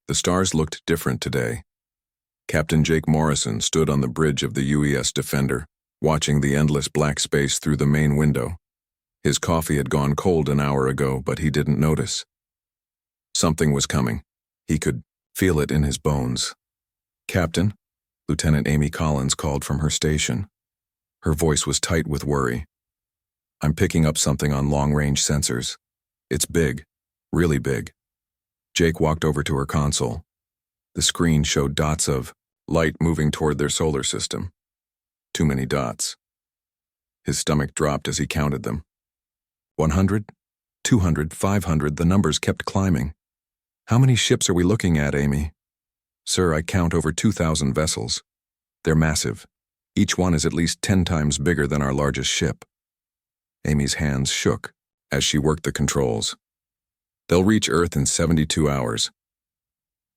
The stars looked different today. Captain Jake Morrison stood on the bridge of the UES Defender, watching the endless black space through the main window. His coffee had gone cold an hour ago, but he didn't notice. Something was coming. He could feel it in his bones. "Captain," Lieutenant Amy Collins called from her station. Her voice was tight with worry. "I'm picking up something on long-range sensors. It's big, really big." Jake walked over to her console. The screen showed dots of light moving toward their solar system. Too many dots. His stomach dropped as he counted them. 100, 200, 500, the numbers kept climbing. "How many ships are we looking at, Amy?" "Sir, I count over 2,000 vessels. They're massive. Each one is at least 10 times bigger than our largest ship." Amy's hands shook as she worked the controls. "They'll reach Earth in 72 hours.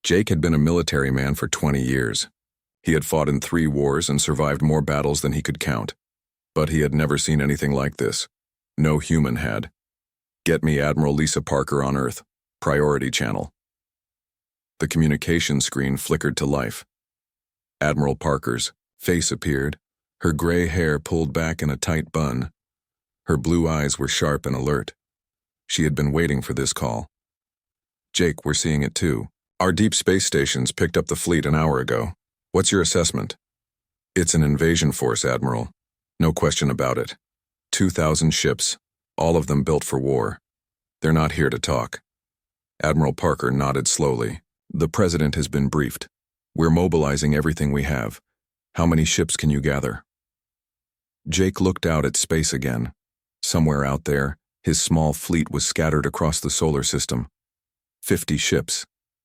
Jake had been a military man for 20 years. He had fought in 3 wars and survived more battles than he could count. But he had never seen anything like this. No human had. "Get me Admiral Lisa Parker on Earth. Priority channel." The communication screen flickered to life. Admiral Parker's face appeared, her gray hair pulled back in a tight bun. Her blue eyes were sharp and alert. She had been waiting for this call. "Jake, we're seeing it too. Our deep space stations picked up the fleet an hour ago. What's your assessment?" "It's an invasion force, Admiral. No question about it. 2,000 ships, all of them built for war. They're not here to talk." Admiral Parker nodded slowly. "The President has been briefed. We're mobilizing everything we have. How many ships can you gather?" Jake looked out at space again. Somewhere out there, his small fleet was scattered across the solar system. 50 ships.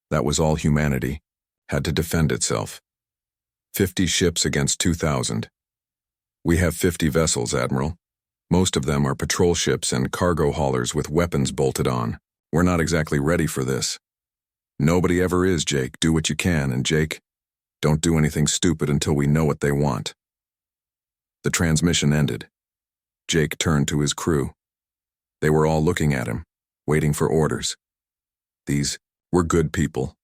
That was all humanity. Had to defend itself. 50 ships against 2,000. "We have 50 vessels, Admiral. Most of them are patrol ships and cargo haulers with weapons bolted on. We're not exactly ready for this." "Nobody ever is, Jake. Do what you can, and Jake, don't do anything stupid until we know what they want." The transmission ended. Jake turned to his crew. They were all looking at him, waiting for orders. These were good people.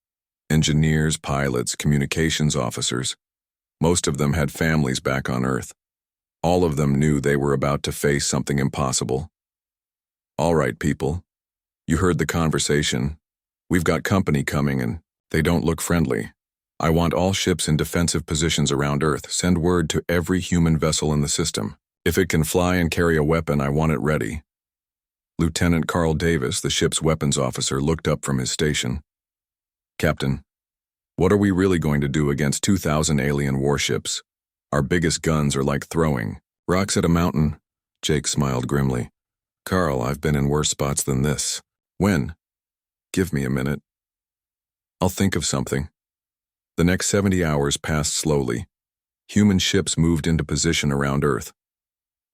Engineers, pilots, communications officers. Most of them had families back on Earth. All of them knew they were about to face something impossible. "All right, people. You heard the conversation. We've got company coming and they don't look friendly. I want all ships in defensive positions around Earth. Send word to every human vessel in the system. If it can fly and carry a weapon, I want it ready." Lieutenant Carl Davis, the ship's weapons officer, looked up from his station. "Captain, what are we really going to do against 2,000 alien warships? Our biggest guns are like throwing rocks at a mountain." Jake smiled grimly. "Carl, I've been in worse spots than this." "When?" "Give me a minute. I'll think of something." The next 70 hours passed slowly. Human ships moved into position around Earth.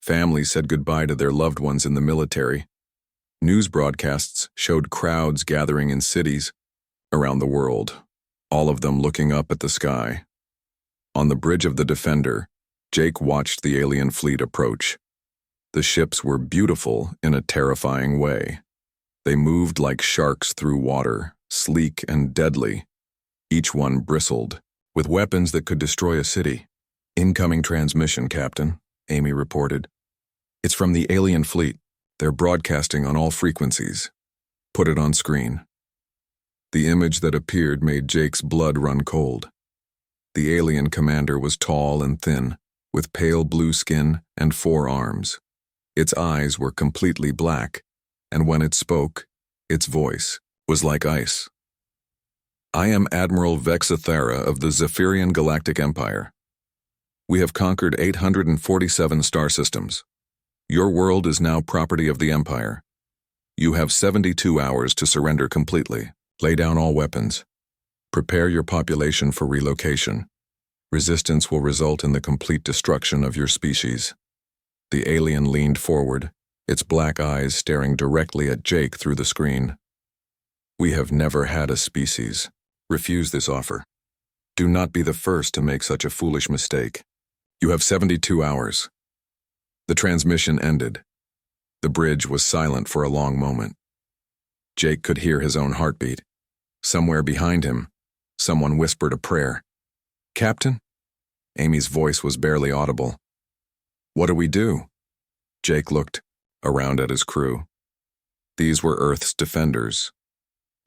Families said goodbye to their loved ones in the military. News broadcasts showed crowds gathering in cities around the world, all of them looking up at the sky. On the bridge of the Defender, Jake watched the alien fleet approach. The ships were beautiful in a terrifying way. They moved like sharks through water, sleek and deadly. Each one bristled, with weapons that could destroy a city. "Incoming transmission, Captain," Amy reported. "It's from the alien fleet. They're broadcasting on all frequencies." "Put it on screen." The image that appeared made Jake's blood run cold. The alien commander was tall and thin, with pale blue skin and 4 arms. Its eyes were completely black, and when it spoke, its voice was like ice. "I am Admiral Vexathera of the Zephyrian Galactic Empire. We have conquered 847 star systems. Your world is now property of the Empire. You have 72 hours to surrender completely. Lay down all weapons. Prepare your population for relocation. Resistance will result in the complete destruction of your species." The alien leaned forward, its black eyes staring directly at Jake through the screen. "We have never had a species. Refuse this offer. Do not be the first to make such a foolish mistake. You have 72 hours. The transmission ended. The bridge was silent for a long moment. Jake could hear his own heartbeat. Somewhere behind him, Someone whispered a prayer. "Captain?" Amy's voice was barely audible. "What do we do?" Jake looked around at his crew. These were Earth's defenders.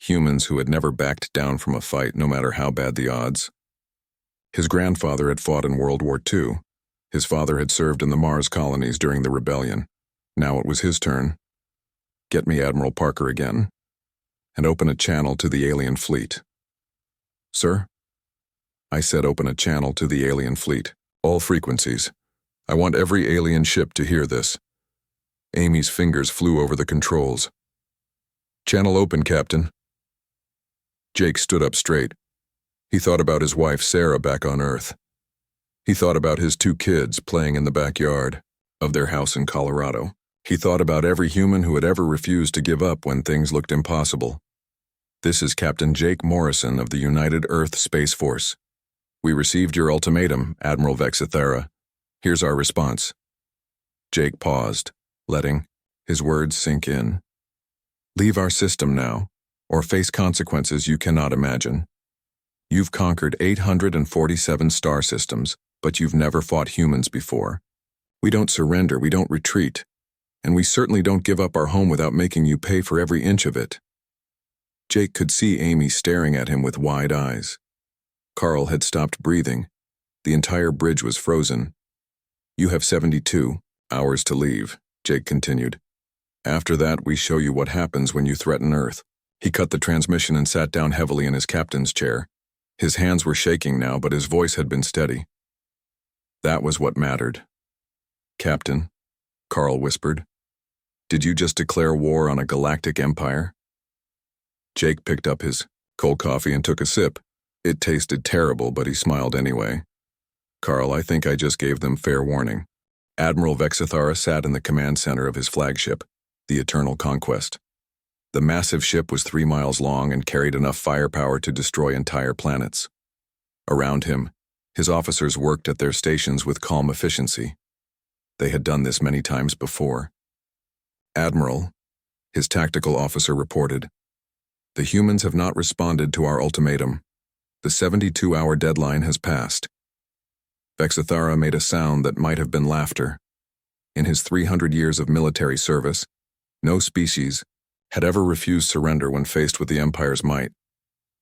Humans who had never backed down from a fight, no matter how bad the odds. His grandfather had fought in World War II. His father had served in the Mars colonies during the rebellion. Now it was his turn. "Get me Admiral Parker again, and open a channel to the alien fleet." "Sir?" I said open a channel to the alien fleet. All frequencies. I want every alien ship to hear this. Amy's fingers flew over the controls. "Channel open, Captain." Jake stood up straight. He thought about his wife Sarah back on Earth. He thought about his 2 kids playing in the backyard of their house in Colorado. He thought about every human who had ever refused to give up when things looked impossible. "This is Captain Jake Morrison of the United Earth Space Force. We received your ultimatum, Admiral Vexithera. Here's our response." Jake paused, letting his words sink in. "Leave our system now, or face consequences you cannot imagine. You've conquered 847 star systems, but you've never fought humans before. We don't surrender, we don't retreat, and we certainly don't give up our home without making you pay for every inch of it." Jake could see Amy staring at him with wide eyes. Carl had stopped breathing. The entire bridge was frozen. "You have 72 hours to leave," Jake continued. "After that, we show you what happens when you threaten Earth." He cut the transmission and sat down heavily in his captain's chair. His hands were shaking now, but his voice had been steady. That was what mattered. "Captain," Carl whispered, "did you just declare war on a galactic empire?" Jake picked up his cold coffee and took a sip. It tasted terrible, but he smiled anyway. "Carl, I think I just gave them fair warning." Admiral Vexithara sat in the command center of his flagship, the Eternal Conquest. The massive ship was 3 miles long and carried enough firepower to destroy entire planets. Around him, his officers worked at their stations with calm efficiency. They had done this many times before. "Admiral," his tactical officer reported, "the humans have not responded to our ultimatum. The 72-hour deadline has passed." Vexithara made a sound that might have been laughter. In his 300 years of military service, no species had ever refused surrender when faced with the Empire's might.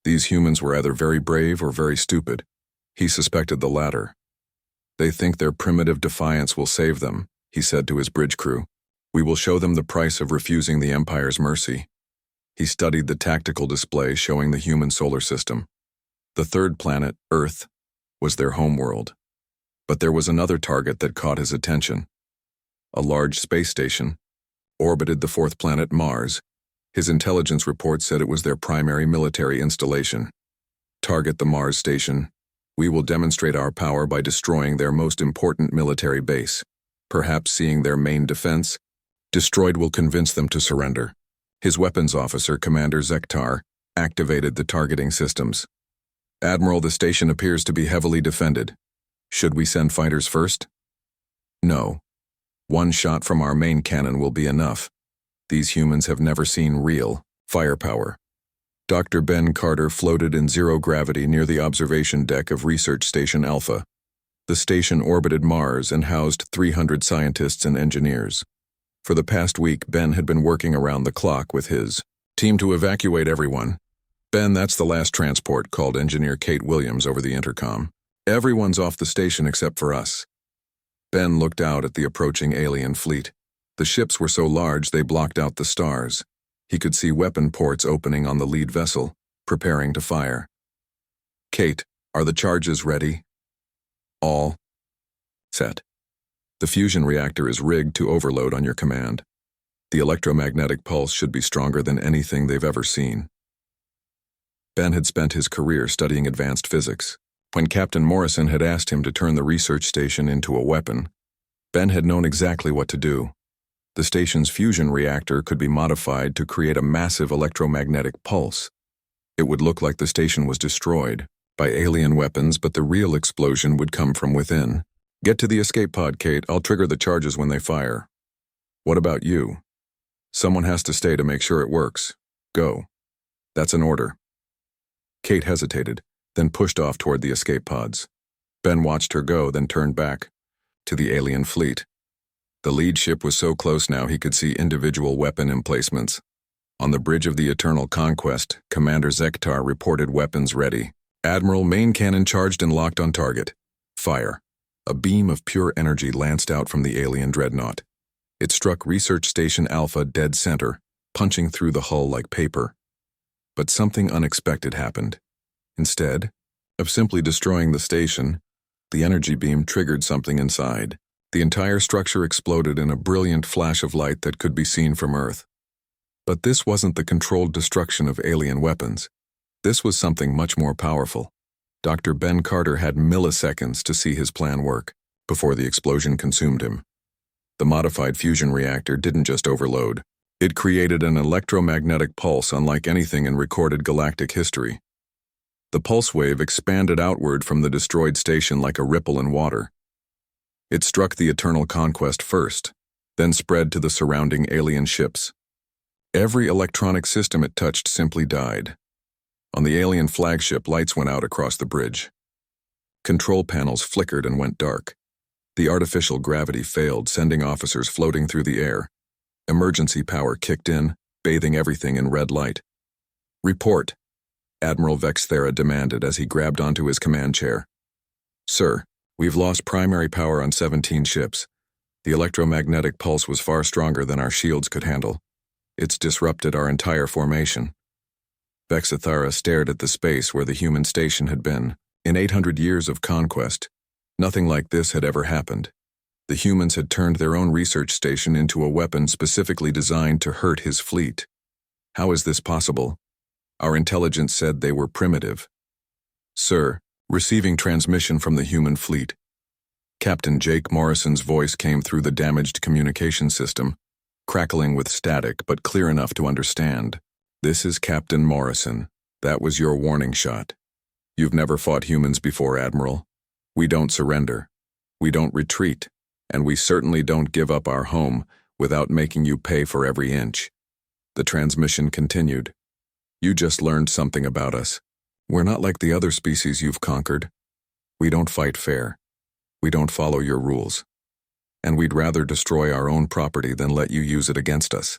These humans were either very brave or very stupid. He suspected the latter. "They think their primitive defiance will save them," he said to his bridge crew. "We will show them the price of refusing the Empire's mercy." He studied the tactical display showing the human solar system. The third planet, Earth, was their homeworld. But there was another target that caught his attention. A large space station orbited the 4th planet, Mars. His intelligence report said it was their primary military installation. "Target the Mars station. We will demonstrate our power by destroying their most important military base. Perhaps seeing their main defense destroyed will convince them to surrender." His weapons officer, Commander Zektar, activated the targeting systems. "Admiral, the station appears to be heavily defended. Should we send fighters first?" "No. 1 shot from our main cannon will be enough. These humans have never seen real firepower." Dr. Ben Carter floated in zero gravity near the observation deck of Research Station Alpha. The station orbited Mars and housed 300 scientists and engineers. For the past week, Ben had been working around the clock with his team to evacuate everyone. "Ben, that's the last transport," called Engineer Kate Williams over the intercom. "Everyone's off the station except for us." Ben looked out at the approaching alien fleet. The ships were so large they blocked out the stars. He could see weapon ports opening on the lead vessel, preparing to fire. "Kate, are the charges ready?" "All set. The fusion reactor is rigged to overload on your command. The electromagnetic pulse should be stronger than anything they've ever seen." Ben had spent his career studying advanced physics. When Captain Morrison had asked him to turn the research station into a weapon, Ben had known exactly what to do. The station's fusion reactor could be modified to create a massive electromagnetic pulse. It would look like the station was destroyed by alien weapons, but the real explosion would come from within. "Get to the escape pod, Kate. I'll trigger the charges when they fire." "What about you?" "Someone has to stay to make sure it works. Go." "That's an order." Kate hesitated. then pushed off toward the escape pods. Ben watched her go, then turned back to the alien fleet. The lead ship was so close now he could see individual weapon emplacements. On the bridge of the Eternal Conquest, Commander Zektar reported weapons ready. Admiral main cannon charged and locked on target. Fire. A beam of pure energy lanced out from the alien dreadnought. It struck Research Station Alpha dead center, punching through the hull like paper. But something unexpected happened. Instead of simply destroying the station, the energy beam triggered something inside. The entire structure exploded in a brilliant flash of light that could be seen from Earth. But this wasn't the controlled destruction of alien weapons. This was something much more powerful. Dr. Ben Carter had milliseconds to see his plan work before the explosion consumed him. The modified fusion reactor didn't just overload. It created an electromagnetic pulse unlike anything in recorded galactic history. The pulse wave expanded outward from the destroyed station like a ripple in water. It struck the Eternal Conquest first, then spread to the surrounding alien ships. Every electronic system it touched simply died. On the alien flagship, lights went out across the bridge. Control panels flickered and went dark. The artificial gravity failed, sending officers floating through the air. Emergency power kicked in, bathing everything in red light. "Report," Admiral Vexthera demanded as he grabbed onto his command chair. "Sir, we've lost primary power on 17 ships. The electromagnetic pulse was far stronger than our shields could handle. It's disrupted our entire formation." Vexthera stared at the space where the human station had been. In 800 years of conquest, nothing like this had ever happened. The humans had turned their own research station into a weapon specifically designed to hurt his fleet. How is this possible? Our intelligence said they were primitive. "Sir, receiving transmission from the human fleet." Captain Jake Morrison's voice came through the damaged communication system, crackling with static but clear enough to understand. "This is Captain Morrison. That was your warning shot. You've never fought humans before, Admiral. We don't surrender. We don't retreat. And we certainly don't give up our home without making you pay for every inch." The transmission continued. "You just learned something about us. We're not like the other species you've conquered. We don't fight fair. We don't follow your rules. And we'd rather destroy our own property than let you use it against us."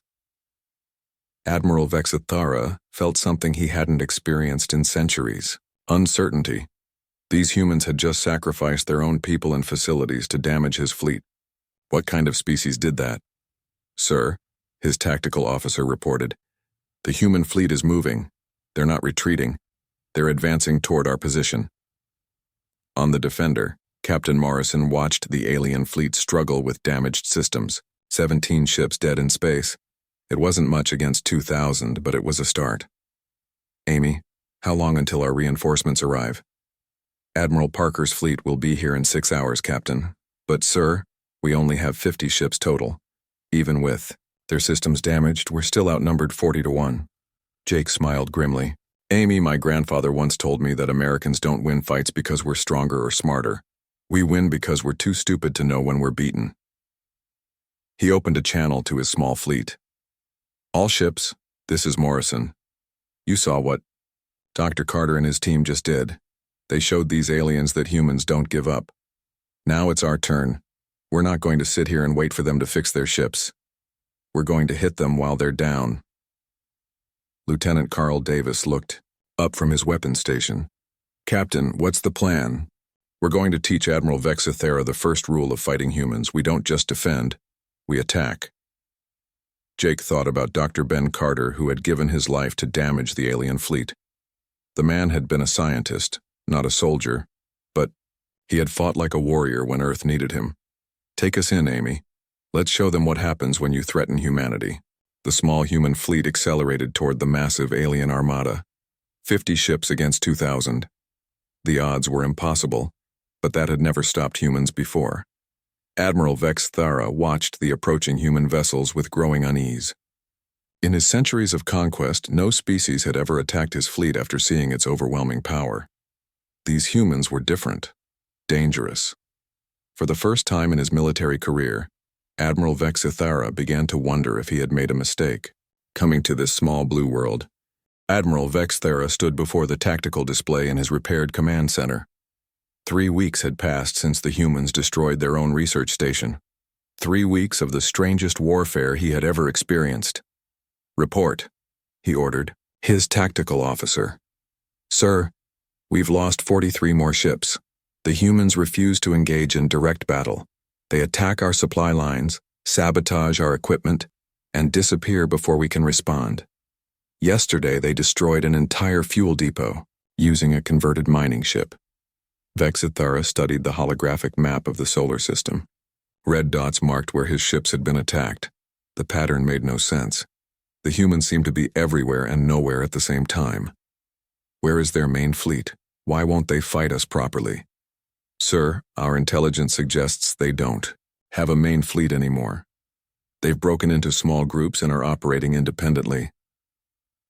Admiral Vexthera felt something he hadn't experienced in centuries: uncertainty. These humans had just sacrificed their own people and facilities to damage his fleet. What kind of species did that? "Sir," his tactical officer reported, "the human fleet is moving. They're not retreating. They're advancing toward our position." On the Defender, Captain Morrison watched the alien fleet struggle with damaged systems. 17 ships dead in space. It wasn't much against 2,000, but it was a start. "Amy, how long until our reinforcements arrive?" "Admiral Parker's fleet will be here in 6 hours, Captain. But, sir, we only have 50 ships total. Even with their systems damaged, we're still outnumbered 40-1. Jake smiled grimly. "Amy, my grandfather once told me that Americans don't win fights because we're stronger or smarter. We win because we're too stupid to know when we're beaten." He opened a channel to his small fleet. "All ships, this is Morrison. You saw what Dr. Carter and his team just did. They showed these aliens that humans don't give up. Now it's our turn. We're not going to sit here and wait for them to fix their ships. We're going to hit them while they're down." Lieutenant Carl Davis looked up from his weapons station. "Captain, what's the plan?" "We're going to teach Admiral Vexthera the first rule of fighting humans. We don't just defend, we attack." Jake thought about Dr. Ben Carter, who had given his life to damage the alien fleet. The man had been a scientist, not a soldier, but he had fought like a warrior when Earth needed him. "Take us in, Amy. Let's show them what happens when you threaten humanity." The small human fleet accelerated toward the massive alien armada. 50 ships against 2,000. The odds were impossible, but that had never stopped humans before. Admiral Vexthera watched the approaching human vessels with growing unease. In his centuries of conquest, no species had ever attacked his fleet after seeing its overwhelming power. These humans were different, dangerous. For the first time in his military career, Admiral Vexthera began to wonder if he had made a mistake, coming to this small blue world. Admiral Vex Thera stood before the tactical display in his repaired command center. 3 weeks had passed since the humans destroyed their own research station. 3 weeks of the strangest warfare he had ever experienced. "Report," he ordered. His tactical officer. "Sir, we've lost 43 more ships. The humans refuse to engage in direct battle. They attack our supply lines, sabotage our equipment, and disappear before we can respond. Yesterday, they destroyed an entire fuel depot using a converted mining ship." Vex Thera studied the holographic map of the solar system. Red dots marked where his ships had been attacked. The pattern made no sense. The humans seemed to be everywhere and nowhere at the same time. "Where is their main fleet? Why won't they fight us properly?" "Sir, our intelligence suggests they don't have a main fleet anymore. They've broken into small groups and are operating independently.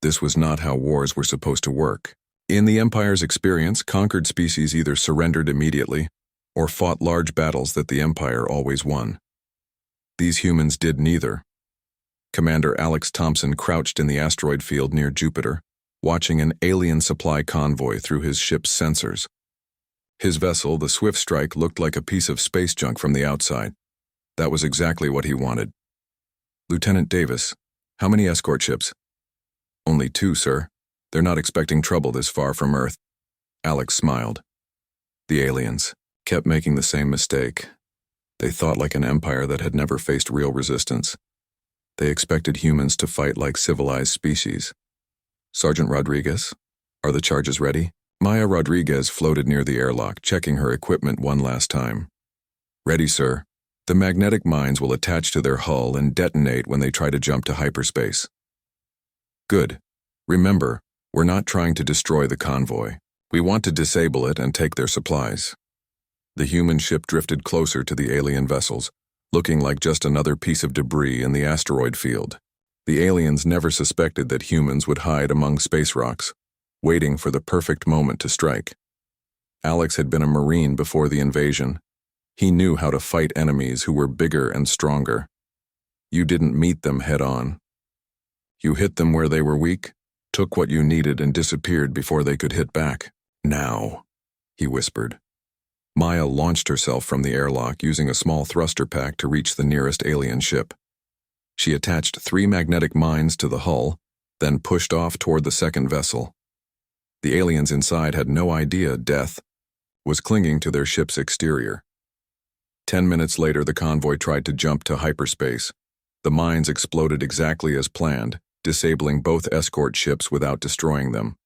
This was not how wars were supposed to work. In the Empire's experience, conquered species either surrendered immediately or fought large battles that the Empire always won. These humans did neither." Commander Alex Thompson crouched in the asteroid field near Jupiter, watching an alien supply convoy through his ship's sensors. His vessel, the Swift Strike, looked like a piece of space junk from the outside. That was exactly what he wanted. "Lieutenant Davis, how many escort ships?" "Only 2, sir. They're not expecting trouble this far from Earth." Alex smiled. The aliens kept making the same mistake. They thought like an empire that had never faced real resistance. They expected humans to fight like civilized species. "Sergeant Rodriguez, are the charges ready?" Maya Rodriguez floated near the airlock, checking her equipment one last time. "Ready, sir. The magnetic mines will attach to their hull and detonate when they try to jump to hyperspace." "Good. Remember, we're not trying to destroy the convoy. We want to disable it and take their supplies." The human ship drifted closer to the alien vessels, looking like just another piece of debris in the asteroid field. The aliens never suspected that humans would hide among space rocks, waiting for the perfect moment to strike. Alex had been a Marine before the invasion. He knew how to fight enemies who were bigger and stronger. You didn't meet them head-on. You hit them where they were weak, took what you needed, and disappeared before they could hit back. "Now," he whispered. Maya launched herself from the airlock using a small thruster pack to reach the nearest alien ship. She attached 3 magnetic mines to the hull, then pushed off toward the second vessel. The aliens inside had no idea death was clinging to their ship's exterior. 10 minutes later, the convoy tried to jump to hyperspace. The mines exploded exactly as planned, disabling both escort ships without destroying them.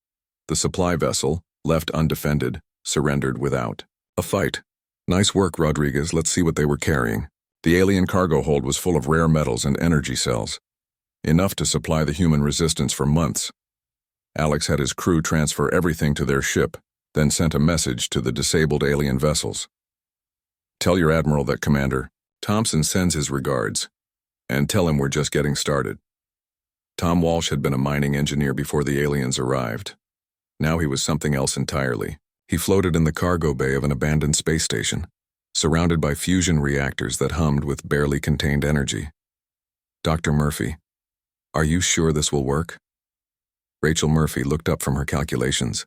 The supply vessel, left undefended, surrendered without a fight. "Nice work, Rodriguez. Let's see what they were carrying." The alien cargo hold was full of rare metals and energy cells, enough to supply the human resistance for months. Alex had his crew transfer everything to their ship, then sent a message to the disabled alien vessels. "Tell your admiral that Commander Thompson sends his regards, and tell him we're just getting started." Tom Walsh had been a mining engineer before the aliens arrived. Now he was something else entirely. He floated in the cargo bay of an abandoned space station, surrounded by fusion reactors that hummed with barely contained energy. "Dr. Murphy, are you sure this will work?" Rachel Murphy looked up from her calculations.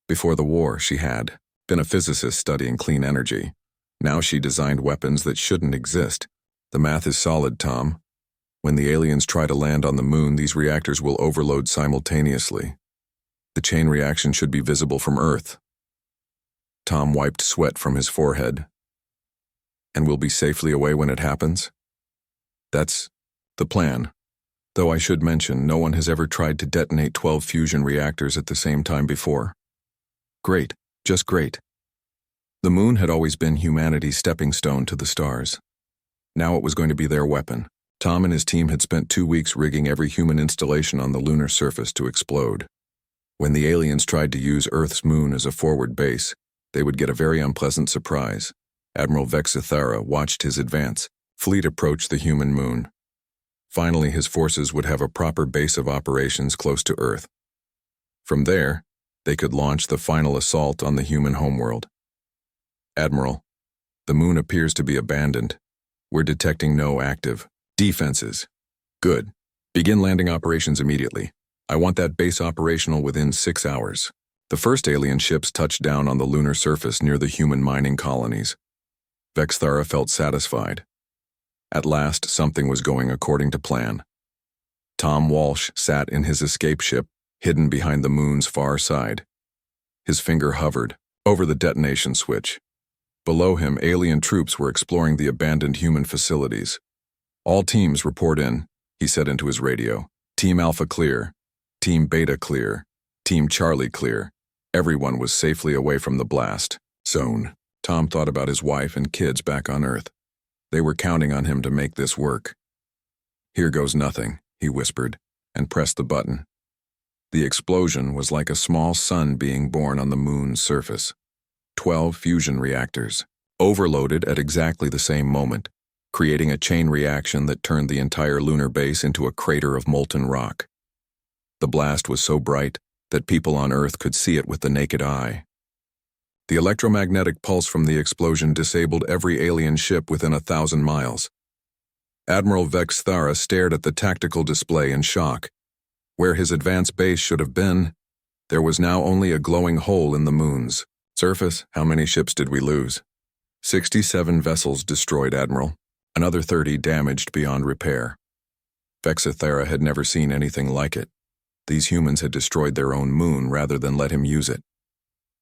Before the war, she had been a physicist studying clean energy. Now she designed weapons that shouldn't exist. "The math is solid, Tom. When the aliens try to land on the moon, these reactors will overload simultaneously. The chain reaction should be visible from Earth." Tom wiped sweat from his forehead. "And we'll be safely away when it happens?" "That's the plan. Though I should mention, no one has ever tried to detonate 12 fusion reactors at the same time before." "Great, just great." The moon had always been humanity's stepping stone to the stars. Now it was going to be their weapon. Tom and his team had spent 2 weeks rigging every human installation on the lunar surface to explode. When the aliens tried to use Earth's moon as a forward base, they would get a very unpleasant surprise. Admiral Vex Thera watched his advance fleet approach the human moon. Finally, his forces would have a proper base of operations close to Earth. From there, they could launch the final assault on the human homeworld. "Admiral, the moon appears to be abandoned. We're detecting no active defenses." "Good. Begin landing operations immediately. I want that base operational within 6 hours. The first alien ships touched down on the lunar surface near the human mining colonies. Vexthara felt satisfied. At last, something was going according to plan. Tom Walsh sat in his escape ship, hidden behind the moon's far side. His finger hovered over the detonation switch. Below him, alien troops were exploring the abandoned human facilities. All teams report in, he said into his radio. Team Alpha clear. Team Beta clear. Team Charlie clear. Everyone was safely away from the blast zone. Tom thought about his wife and kids back on Earth. They were counting on him to make this work. Here goes nothing, he whispered, and pressed the button. The explosion was like a small sun being born on the moon's surface. 12 fusion reactors, overloaded at exactly the same moment, creating a chain reaction that turned the entire lunar base into a crater of molten rock. The blast was so bright that people on Earth could see it with the naked eye. The electromagnetic pulse from the explosion disabled every alien ship within 1,000 miles. Admiral Vexthara stared at the tactical display in shock. Where his advanced base should have been, there was now only a glowing hole in the moon's surface. How many ships did we lose? 67 vessels destroyed, Admiral. Another 30 damaged beyond repair. Vexthara had never seen anything like it. These humans had destroyed their own moon rather than let him use it.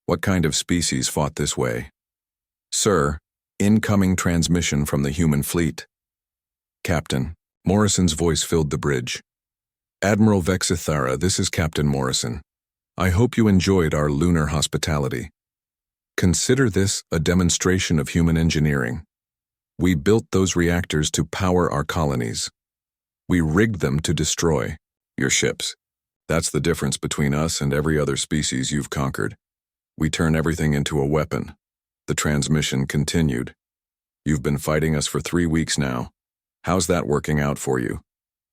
What kind of species fought this way? Sir, incoming transmission from the human fleet. Captain, Morrison's voice filled the bridge. Admiral Vexthara, this is Captain Morrison. I hope you enjoyed our lunar hospitality. Consider this a demonstration of human engineering. We built those reactors to power our colonies. We rigged them to destroy your ships. That's the difference between us and every other species you've conquered. We turn everything into a weapon. The transmission continued. You've been fighting us for 3 weeks now. How's that working out for you?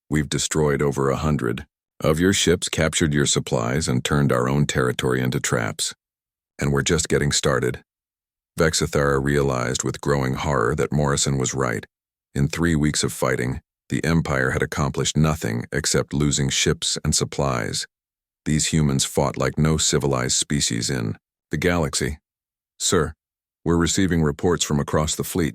We've destroyed over 100 of your ships, captured your supplies, and turned our own territory into traps. And we're just getting started. Vexthara realized with growing horror that Morrison was right. In 3 weeks of fighting, the Empire had accomplished nothing except losing ships and supplies. These humans fought like no civilized species in the galaxy. Sir, we're receiving reports from across the fleet.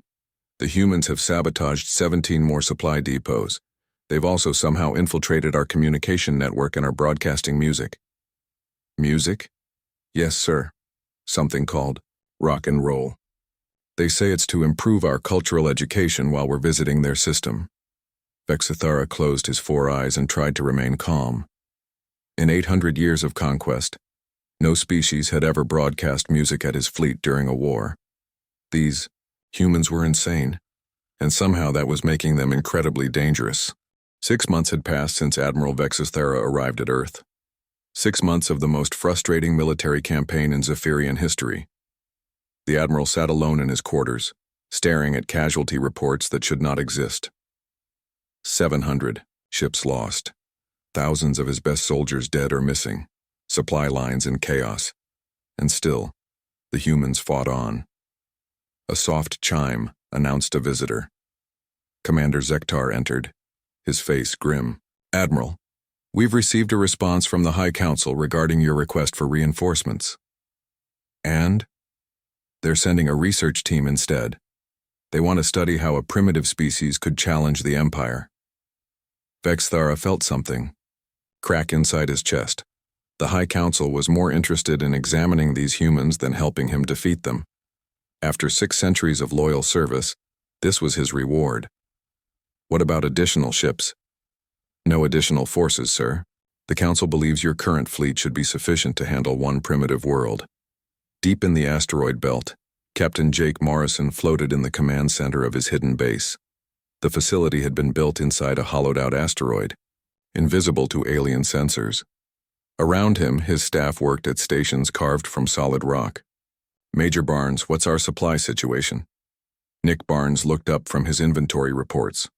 The humans have sabotaged 17 more supply depots. They've also somehow infiltrated our communication network and are broadcasting music. Music? Yes, sir. Something called rock and roll. They say it's to improve our cultural education while we're visiting their system. Vexthara closed his 4 eyes and tried to remain calm. In 800 years of conquest, no species had ever broadcast music at his fleet during a war. These humans were insane, and somehow that was making them incredibly dangerous. 6 months had passed since Admiral Vexthara arrived at Earth. 6 months of the most frustrating military campaign in Zephyrian history. The Admiral sat alone in his quarters, staring at casualty reports that should not exist. 700 ships lost. Thousands of his best soldiers dead or missing. Supply lines in chaos. And still, the humans fought on. A soft chime announced a visitor. Commander Zektar entered, his face grim. Admiral, we've received a response from the High Council regarding your request for reinforcements. And? They're sending a research team instead. They want to study how a primitive species could challenge the Empire. Vexthara felt something crack inside his chest. The High Council was more interested in examining these humans than helping him defeat them. After 6 centuries of loyal service, this was his reward. What about additional ships? No additional forces, sir. The Council believes your current fleet should be sufficient to handle one primitive world. Deep in the asteroid belt, Captain Jake Morrison floated in the command center of his hidden base. The facility had been built inside a hollowed-out asteroid, invisible to alien sensors. Around him, his staff worked at stations carved from solid rock. Major Barnes, what's our supply situation? Nick Barnes looked up from his inventory reports.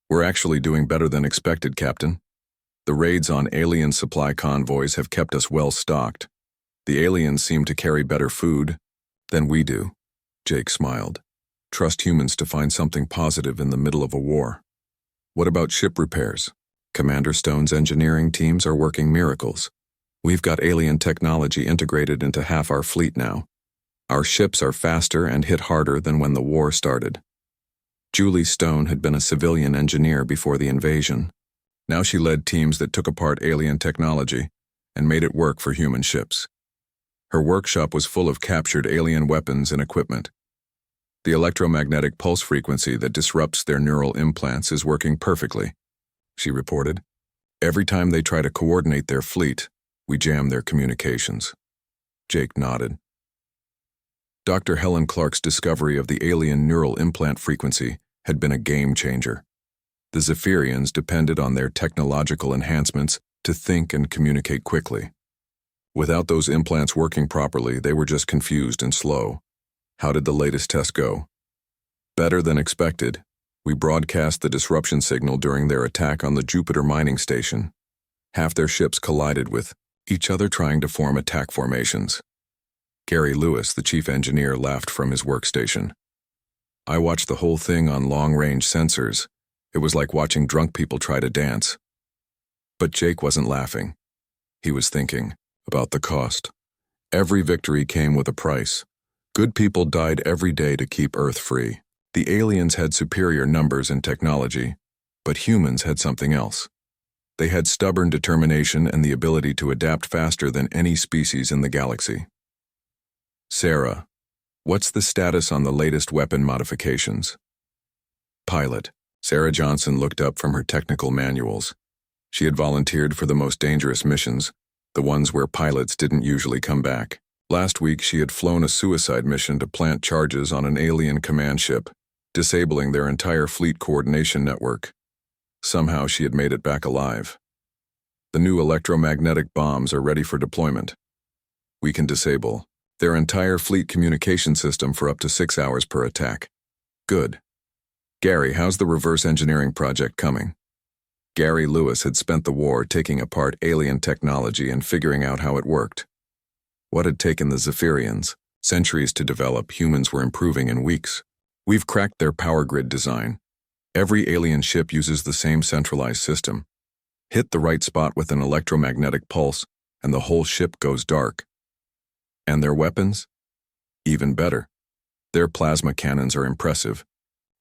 We're actually doing better than expected, Captain. The raids on alien supply convoys have kept us well stocked. The aliens seem to carry better food than we do. Jake smiled. Trust humans to find something positive in the middle of a war. What about ship repairs? Commander Stone's engineering teams are working miracles. We've got alien technology integrated into half our fleet now. Our ships are faster and hit harder than when the war started. Julie Stone had been a civilian engineer before the invasion. Now she led teams that took apart alien technology and made it work for human ships. Her workshop was full of captured alien weapons and equipment. The electromagnetic pulse frequency that disrupts their neural implants is working perfectly, she reported. Every time they try to coordinate their fleet, we jam their communications. Jake nodded. Dr. Helen Clark's discovery of the alien neural implant frequency had been a game changer. The Zephyrians depended on their technological enhancements to think and communicate quickly. Without those implants working properly, they were just confused and slow. How did the latest test go? Better than expected. We broadcast the disruption signal during their attack on the Jupiter mining station. Half their ships collided with each other, trying to form attack formations. Gary Lewis, the chief engineer, laughed from his workstation. I watched the whole thing on long-range sensors. It was like watching drunk people try to dance. But Jake wasn't laughing. He was thinking about the cost. Every victory came with a price. Good people died every day to keep Earth free. The aliens had superior numbers and technology, but humans had something else. They had stubborn determination and the ability to adapt faster than any species in the galaxy. Sarah, what's the status on the latest weapon modifications? Pilot. Sarah Johnson looked up from her technical manuals. She had volunteered for the most dangerous missions, the ones where pilots didn't usually come back. Last week, she had flown a suicide mission to plant charges on an alien command ship, disabling their entire fleet coordination network. Somehow she had made it back alive. The new electromagnetic bombs are ready for deployment. We can disable their entire fleet communication system for up to 6 hours per attack. Good. Gary, how's the reverse engineering project coming? Gary Lewis had spent the war taking apart alien technology and figuring out how it worked. What had taken the Zephyrians centuries to develop, humans were improving in weeks. We've cracked their power grid design. Every alien ship uses the same centralized system. Hit the right spot with an electromagnetic pulse, and the whole ship goes dark. And their weapons? Even better. Their plasma cannons are impressive,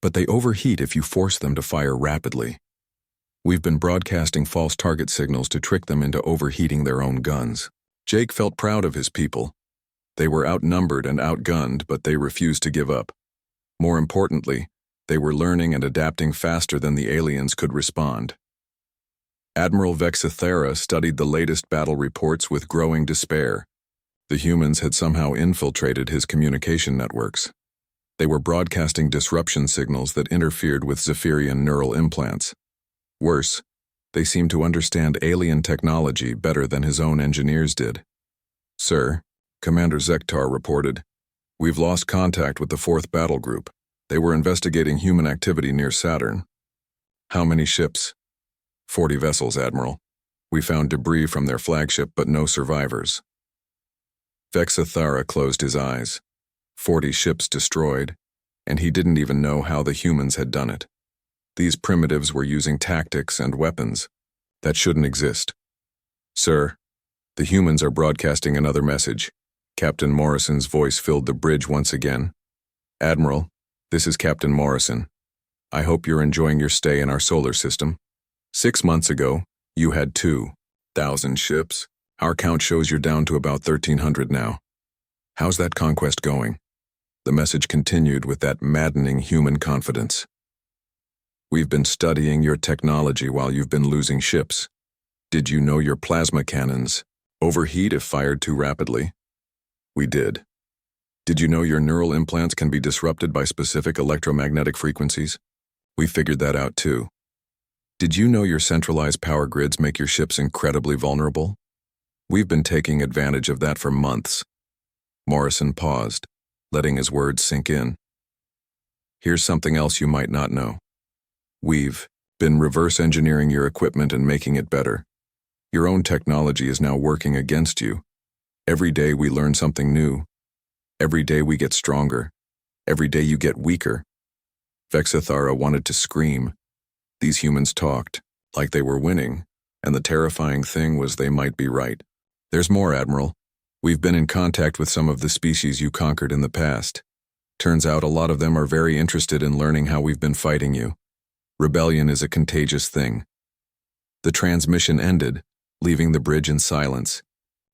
but they overheat if you force them to fire rapidly. We've been broadcasting false target signals to trick them into overheating their own guns. Jake felt proud of his people. They were outnumbered and outgunned, but they refused to give up. More importantly, they were learning and adapting faster than the aliens could respond. Admiral Vexithera studied the latest battle reports with growing despair. The humans had somehow infiltrated his communication networks. They were broadcasting disruption signals that interfered with Zephyrian neural implants. Worse, they seemed to understand alien technology better than his own engineers did. Sir, Commander Zektar reported, we've lost contact with the 4th Battle Group. They were investigating human activity near Saturn. How many ships? 40 vessels, Admiral. We found debris from their flagship, but no survivors. Vexithara closed his eyes. 40 ships destroyed, and he didn't even know how the humans had done it. These primitives were using tactics and weapons that shouldn't exist. Sir, the humans are broadcasting another message. Captain Morrison's voice filled the bridge once again. Admiral, this is Captain Morrison. I hope you're enjoying your stay in our solar system. 6 months ago, you had 2,000 ships. Our count shows you're down to about 1,300 now. How's that conquest going? The message continued with that maddening human confidence. We've been studying your technology while you've been losing ships. Did you know your plasma cannons overheat if fired too rapidly? We did. Did you know your neural implants can be disrupted by specific electromagnetic frequencies? We figured that out too. Did you know your centralized power grids make your ships incredibly vulnerable? We've been taking advantage of that for months. Morrison paused, letting his words sink in. Here's something else you might not know. We've been reverse engineering your equipment and making it better. Your own technology is now working against you. Every day we learn something new. Every day we get stronger. Every day you get weaker. Vexithara wanted to scream. These humans talked. like they were winning, and the terrifying thing was they might be right. There's more, Admiral. We've been in contact with some of the species you conquered in the past. Turns out a lot of them are very interested in learning how we've been fighting you. Rebellion is a contagious thing. The transmission ended, leaving the bridge in silence.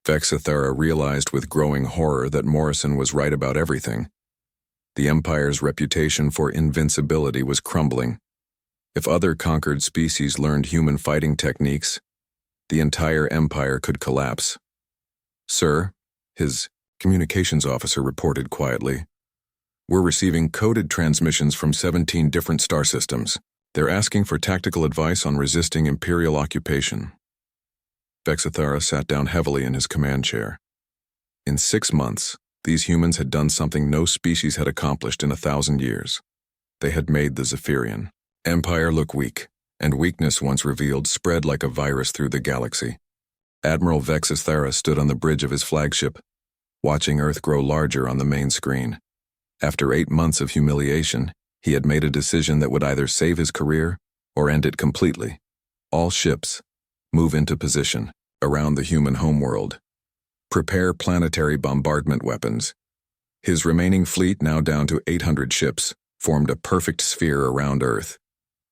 Vexithara realized with growing horror that Morrison was right about everything. The Empire's reputation for invincibility was crumbling. If other conquered species learned human fighting techniques, the entire Empire could collapse. "Sir," his communications officer reported quietly, "we're receiving coded transmissions from 17 different star systems. They're asking for tactical advice on resisting Imperial occupation." Vexithara sat down heavily in his command chair. In 6 months, these humans had done something no species had accomplished in 1,000 years. They had made the Zephyrian Empire look weak, and weakness once revealed spread like a virus through the galaxy. Admiral Vexithara stood on the bridge of his flagship, watching Earth grow larger on the main screen. After 8 months of humiliation, he had made a decision that would either save his career or end it completely. All ships, move into position around the human homeworld. Prepare planetary bombardment weapons. His remaining fleet, now down to 800 ships, formed a perfect sphere around Earth.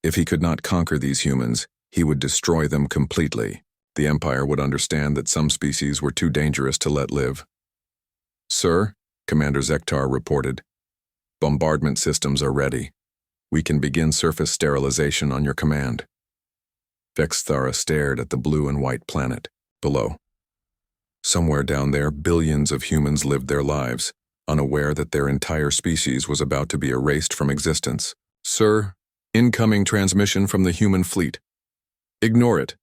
If he could not conquer these humans, he would destroy them completely. The Empire would understand that some species were too dangerous to let live. "Sir," Commander Zektar reported, "bombardment systems are ready. We can begin surface sterilization on your command." Vexithara stared at the blue and white planet below. Somewhere down there, billions of humans lived their lives, unaware that their entire species was about to be erased from existence. "Sir, incoming transmission from the human fleet. Ignore it.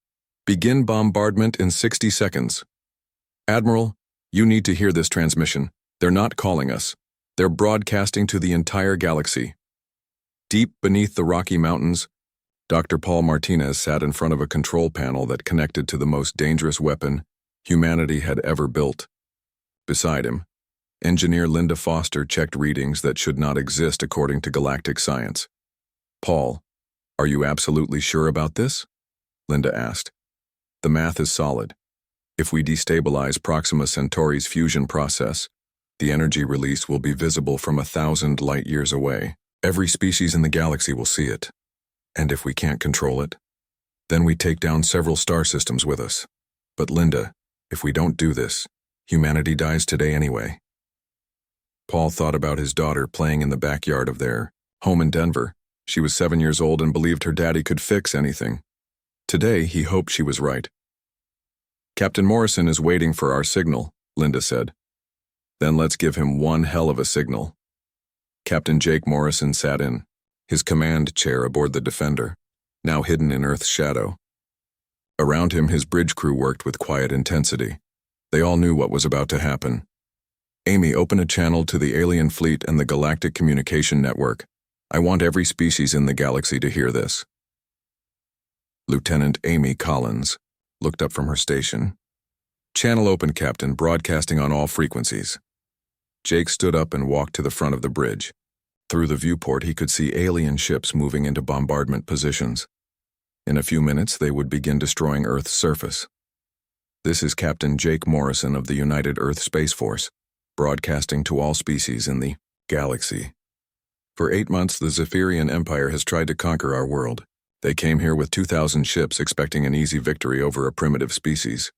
Begin bombardment in 60 seconds. Admiral, you need to hear this transmission. They're not calling us. They're broadcasting to the entire galaxy." Deep beneath the Rocky Mountains, Dr. Paul Martinez sat in front of a control panel that connected to the most dangerous weapon humanity had ever built. Beside him, engineer Linda Foster checked readings that should not exist according to galactic science. "Paul, are you absolutely sure about this?" Linda asked. "The math is solid. If we destabilize Proxima Centauri's fusion process, the energy release will be visible from 1,000 light-years away. Every species in the galaxy will see it. And if we can't control it, then we take down several star systems with us. But Linda, if we don't do this, humanity dies today anyway." Paul thought about his daughter playing in the backyard of their home in Denver. She was 7 years old and believed her daddy could fix anything. Today, he hoped she was right. "Captain Morrison is waiting for our signal," Linda said. "Then let's give him one hell of a signal." Captain Jake Morrison sat in his command chair aboard the Defender, now hidden in Earth's shadow. Around him, his bridge crew worked with quiet intensity. They all knew what was about to happen. "Amy, open a channel to the alien fleet and the Galactic Communication Network. I want every species in the galaxy to hear this." Lieutenant Amy Collins looked up from her station. "Channel open, Captain, broadcasting on all frequencies." Jake stood up and walked to the front of the bridge. Through the viewport, he could see alien ships moving into bombardment positions. In a few minutes, they would begin destroying Earth's surface. "This is Captain Jake Morrison of the United Earth Space Force, broadcasting to all species in the galaxy. For 8 months, the Zephyrian Empire has tried to conquer our world. They came here with 2,000 ships expecting an easy victory over a primitive species."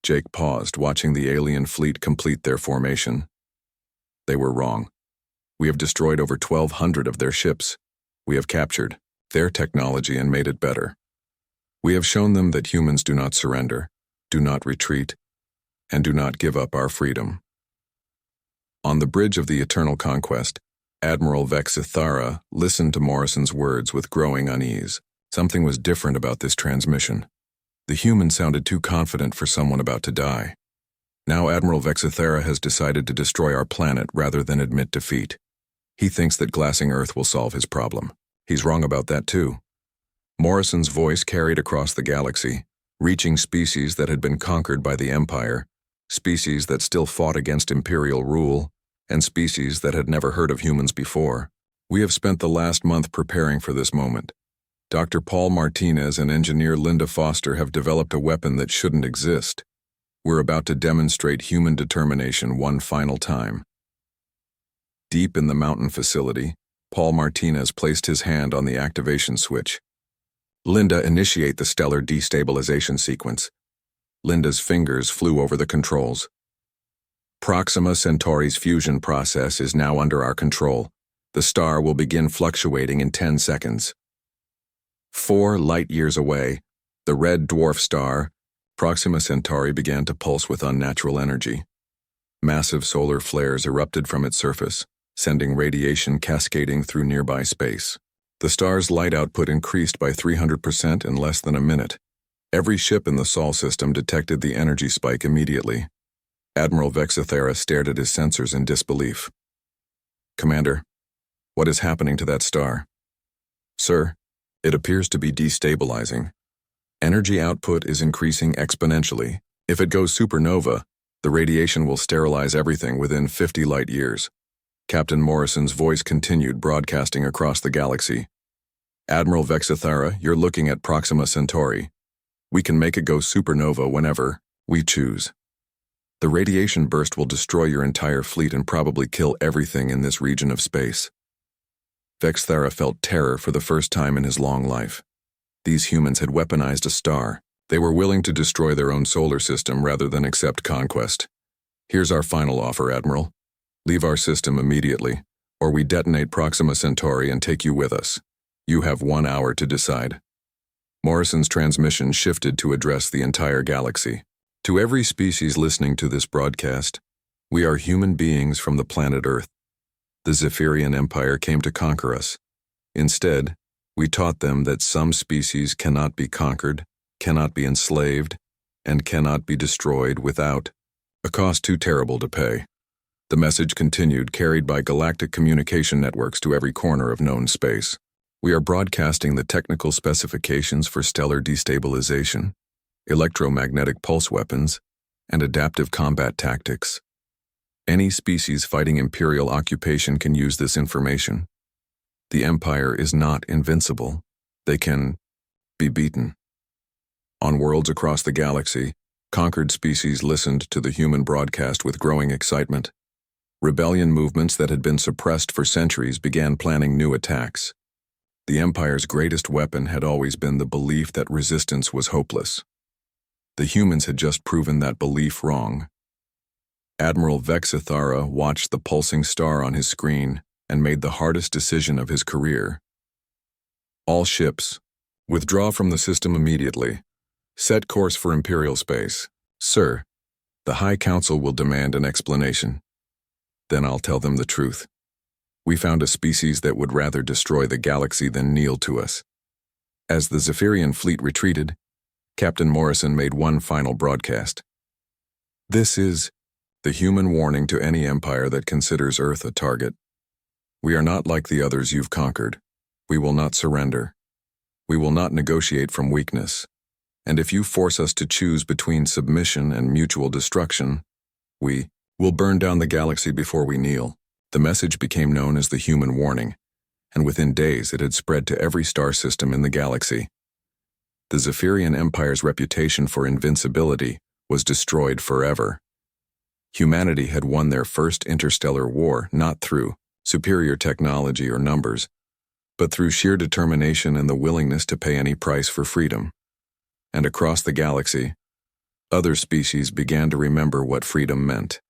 Jake paused, watching the alien fleet complete their formation. "They were wrong. We have destroyed over 1,200 of their ships. We have captured their technology and made it better. We have shown them that humans do not surrender, do not retreat, and do not give up our freedom." On the bridge of the Eternal Conquest, Admiral Vexithara listened to Morrison's words with growing unease. Something was different about this transmission. The human sounded too confident for someone about to die. Now Admiral Vexithara has decided to destroy our planet rather than admit defeat. He thinks that glassing Earth will solve his problem. He's wrong about that too. Morrison's voice carried across the galaxy, reaching species that had been conquered by the Empire, species that still fought against Imperial rule, and species that had never heard of humans before. "We have spent the last month preparing for this moment. Dr. Paul Martinez and engineer Linda Foster have developed a weapon that shouldn't exist. We're about to demonstrate human determination one final time. Deep in the mountain facility, Paul Martinez placed his hand on the activation switch. Linda, initiate the stellar destabilization sequence. Linda's fingers flew over the controls. Proxima Centauri's fusion process is now under our control. The star will begin fluctuating in 10 seconds. 4 light-years away, the red dwarf star, Proxima Centauri, began to pulse with unnatural energy. Massive solar flares erupted from its surface, sending radiation cascading through nearby space. The star's light output increased by 300% in less than a minute. Every ship in the Sol system detected the energy spike immediately. Admiral Vexithera stared at his sensors in disbelief. "Commander, what is happening to that star?" "Sir, it appears to be destabilizing. Energy output is increasing exponentially. If it goes supernova, the radiation will sterilize everything within 50 light-years. Captain Morrison's voice continued, broadcasting across the galaxy. "Admiral Vexithera, you're looking at Proxima Centauri. We can make it go supernova whenever we choose. The radiation burst will destroy your entire fleet and probably kill everything in this region of space." Vexithera felt terror for the first time in his long life. These humans had weaponized a star. They were willing to destroy their own solar system rather than accept conquest. "Here's our final offer, Admiral. Leave our system immediately, or we detonate Proxima Centauri and take you with us. You have 1 hour to decide." Morrison's transmission shifted to address the entire galaxy. "To every species listening to this broadcast, we are human beings from the planet Earth. The Zephyrian Empire came to conquer us. Instead, we taught them that some species cannot be conquered, cannot be enslaved, and cannot be destroyed without a cost too terrible to pay." The message continued, carried by galactic communication networks to every corner of known space. "We are broadcasting the technical specifications for stellar destabilization, electromagnetic pulse weapons, and adaptive combat tactics. Any species fighting Imperial occupation can use this information. The Empire is not invincible. They can be beaten." On worlds across the galaxy, conquered species listened to the human broadcast with growing excitement. Rebellion movements that had been suppressed for centuries began planning new attacks. The Empire's greatest weapon had always been the belief that resistance was hopeless. The humans had just proven that belief wrong. Admiral Vexithara watched the pulsing star on his screen and made the hardest decision of his career. "All ships, withdraw from the system immediately. Set course for Imperial space. Sir, the High Council will demand an explanation. Then I'll tell them the truth. We found a species that would rather destroy the galaxy than kneel to us." As the Zephyrian fleet retreated, Captain Morrison made one final broadcast. "This is the human warning to any empire that considers Earth a target. We are not like the others you've conquered. We will not surrender. We will not negotiate from weakness. And if you force us to choose between submission and mutual destruction, we will burn down the galaxy before we kneel." The message became known as the human warning, and within days it had spread to every star system in the galaxy. The Zephyrian Empire's reputation for invincibility was destroyed forever. Humanity had won their first interstellar war not through superior technology or numbers, but through sheer determination and the willingness to pay any price for freedom. And across the galaxy, other species began to remember what freedom meant.